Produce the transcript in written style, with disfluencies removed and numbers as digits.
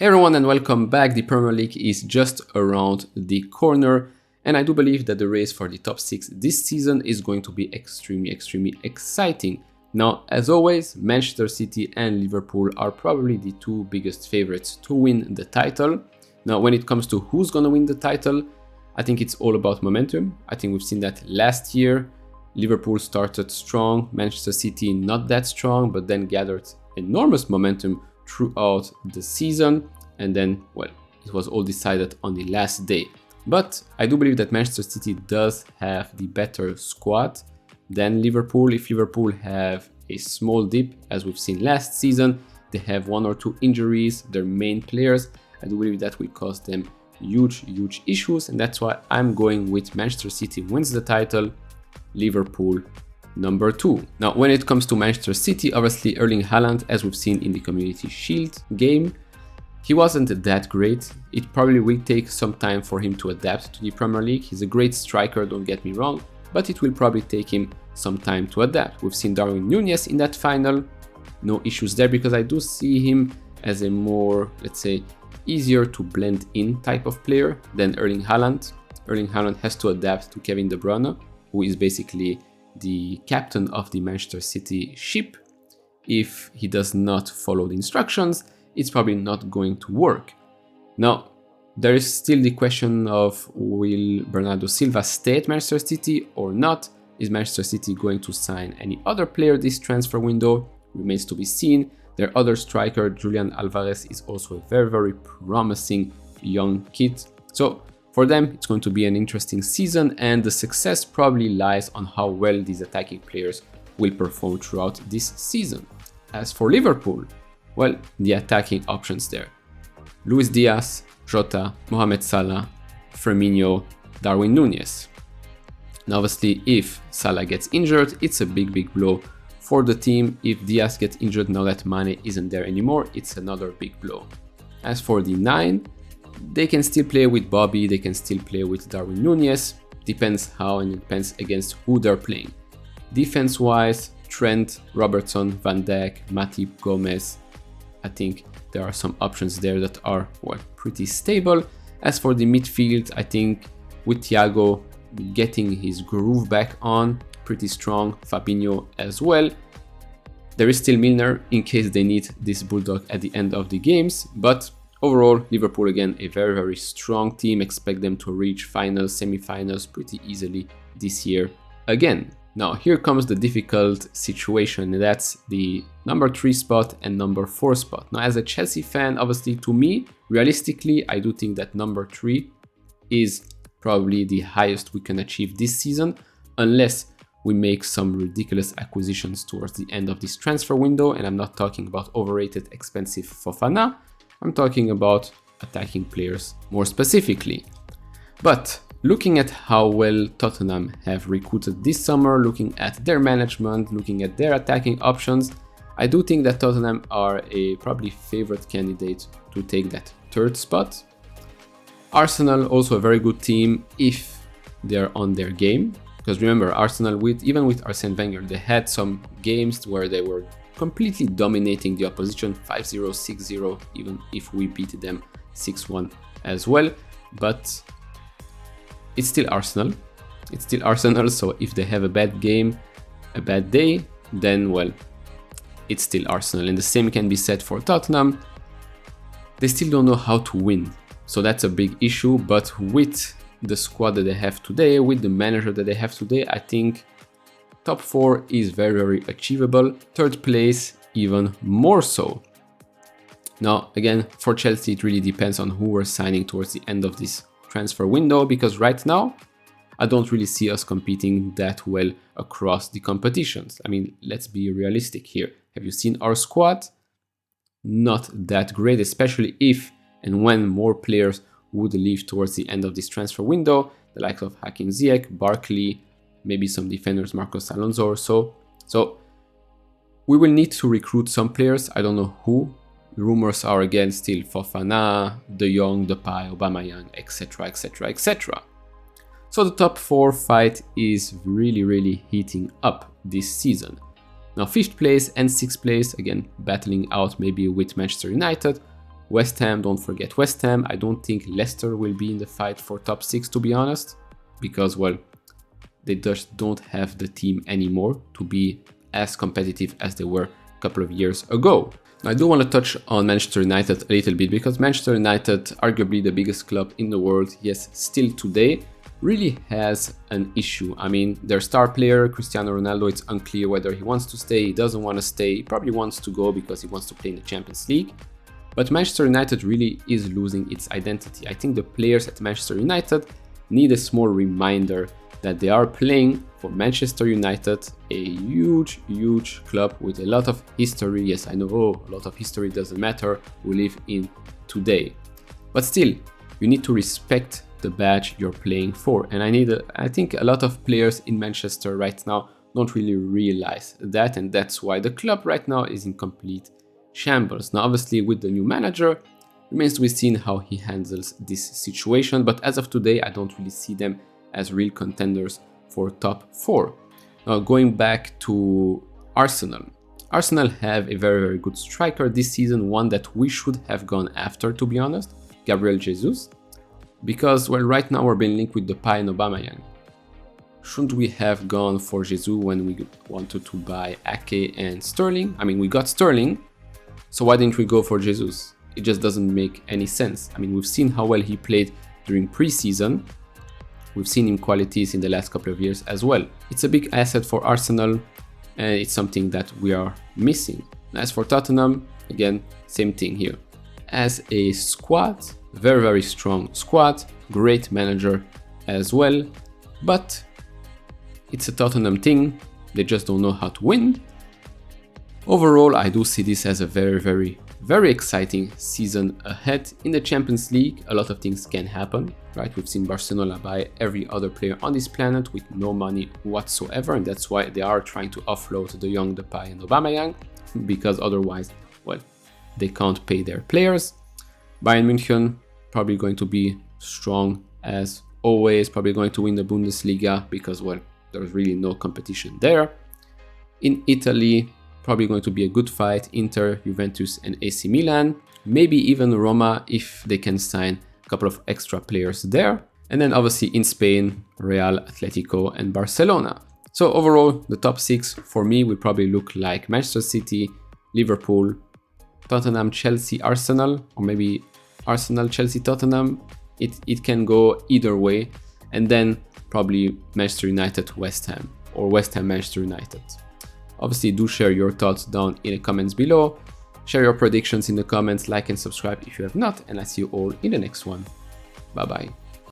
Hey everyone and welcome back. The Premier League is just around the corner and I do believe that the race for the top 6 this season is going to be extremely exciting. Now, as always, Manchester City and Liverpool are probably the two biggest favorites to win the title. Now, when it comes to who's going to win the title, I think it's all about momentum. I think we've seen that last year. Liverpool started strong, Manchester City not that strong, but then gathered enormous momentum throughout the season, and then, well, it was all decided on the last day. But I do believe that Manchester City does have the better squad than Liverpool. If Liverpool have a small dip, as we've seen last season, they have 1 or 2 injuries, their main players, I do believe that will cause them huge issues, and that's why I'm going with Manchester City wins the title, Liverpool number 2. Now, when it comes to Manchester City, obviously Erling Haaland, as we've seen in the Community Shield game, he wasn't that great. It probably will take some time for him to adapt to the Premier League. He's a great striker, don't get me wrong, but it will probably take him some time to adapt. We've seen Darwin Núñez in that final, no issues there because I do see him as a more, let's say, easier to blend in type of player than Erling Haaland. Erling Haaland has to adapt to Kevin De Bruyne, who is basically the captain of the Manchester City ship. If he does not follow the instructions, it's probably not going to work. Now, there is still the question of will Bernardo Silva stay at Manchester City or not? Is Manchester City going to sign any other player this transfer window? Remains to be seen. Their other striker, Julian Alvarez, is also a very promising young kid. So for them, it's going to be an interesting season, and the success probably lies on how well these attacking players will perform throughout this season. As for Liverpool, well, the attacking options there: Luis Diaz, Jota, Mohamed Salah, Firmino, Darwin Núñez. Now, obviously, if Salah gets injured, it's a big blow for the team. If Diaz gets injured now that Mane isn't there anymore, it's another big blow. As for the 9, they can still play with Bobby, they can still play with Darwin Núñez, depends how and it depends against who they're playing. Defense-wise, Trent, Robertson, Van Dijk, Matip, Gomez, I think there are some options there that are, well, pretty stable. As for the midfield, I think with Thiago getting his groove back on, pretty strong, Fabinho as well. There is still Milner in case they need this Bulldog at the end of the games, but overall, Liverpool again a very strong team. Expect them to reach finals, semi-finals pretty easily this year again. Now here comes the difficult situation, and that's the number 3 spot and number 4 spot. Now, as a Chelsea fan, obviously to me, realistically, I do think that number 3 is probably the highest we can achieve this season, unless we make some ridiculous acquisitions towards the end of this transfer window. And I'm not talking about overrated expensive Fofana, I'm talking about attacking players more specifically. But looking at how well Tottenham have recruited this summer, looking at their management, looking at their attacking options, I do think that Tottenham are a probably favorite candidate to take that 3rd spot. Arsenal also a very good team if they're on their game. Because remember, Arsenal, even with Arsene Wenger, they had some games where they were completely dominating the opposition, 5-0, 6-0, even if we beat them 6-1 as well. But it's still Arsenal. It's still Arsenal, so if they have a bad game, a bad day, then, well, it's still Arsenal. And the same can be said for Tottenham. They still don't know how to win. So that's a big issue, but with the squad that they have today, with the manager that they have today, I think top 4 is very achievable. 3rd place, even more so. Now, again, for Chelsea, it really depends on who we're signing towards the end of this transfer window, because right now, I don't really see us competing that well across the competitions. I mean, let's be realistic here. Have you seen our squad? Not that great, especially if and when more players would leave towards the end of this transfer window, the likes of Hakim Ziyech, Barkley, maybe some defenders, Marcos Alonso or so. So we will need to recruit some players. I don't know who. Rumors are again still Fofana, De Jong, Depay, Aubameyang, etc. So the top 4 fight is really heating up this season. Now 5th place and 6th place, again battling out maybe with Manchester United, West Ham, don't forget West Ham. I don't think Leicester will be in the fight for top 6, to be honest, because, well, they just don't have the team anymore to be as competitive as they were a couple of years ago. Now, I do want to touch on Manchester United a little bit, because Manchester United, arguably the biggest club in the world, yes, still today, really has an issue. I mean, their star player, Cristiano Ronaldo, it's unclear whether he wants to stay, he doesn't want to stay, he probably wants to go because he wants to play in the Champions League. But Manchester United really is losing its identity. I think the players at Manchester United need a small reminder that they are playing for Manchester United, a huge, huge club with a lot of history. Yes, I know, a lot of history doesn't matter, we live in today. But still, you need to respect the badge you're playing for. And I think a lot of players in Manchester right now don't really realize that, and that's why the club right now is in complete shambles. Now, obviously, with the new manager, remains to be seen how he handles this situation, but as of today, I don't really see them as real contenders for top 4. Now, going back to Arsenal. Arsenal have a very, very good striker this season, one that we should have gone after, to be honest, Gabriel Jesus. Because, well, right now we're being linked with Depay and Aubameyang. Shouldn't we have gone for Jesus when we wanted to buy Ake and Sterling? I mean, we got Sterling, so why didn't we go for Jesus? It just doesn't make any sense. I mean, we've seen how well he played during pre-season. We've seen him qualities in the last couple of years as well. It's a big asset for Arsenal, and it's something that we are missing. As for Tottenham, again, same thing here. As a squad, very, very strong squad, great manager as well, but it's a Tottenham thing, they just don't know how to win. Overall, I do see this as a very, very, very exciting season ahead. In the Champions League, a lot of things can happen, right? We've seen Barcelona buy every other player on this planet with no money whatsoever, and that's why they are trying to offload the young Depay and Aubameyang, because otherwise, well, they can't pay their players. Bayern München probably going to be strong as always, probably going to win the Bundesliga because, well, there's really no competition there. In Italy, probably going to be a good fight, Inter, Juventus and AC Milan, maybe even Roma if they can sign a couple of extra players there. And then obviously in Spain, Real, Atletico and Barcelona. So overall, the top 6 for me will probably look like Manchester City, Liverpool, Tottenham, Chelsea, Arsenal, or maybe Arsenal, Chelsea, Tottenham. It can go either way. And then probably Manchester United, West Ham, or West Ham, Manchester United. Obviously, do share your thoughts down in the comments below. Share your predictions in the comments, like and subscribe if you have not, and I see you all in the next one. Bye bye.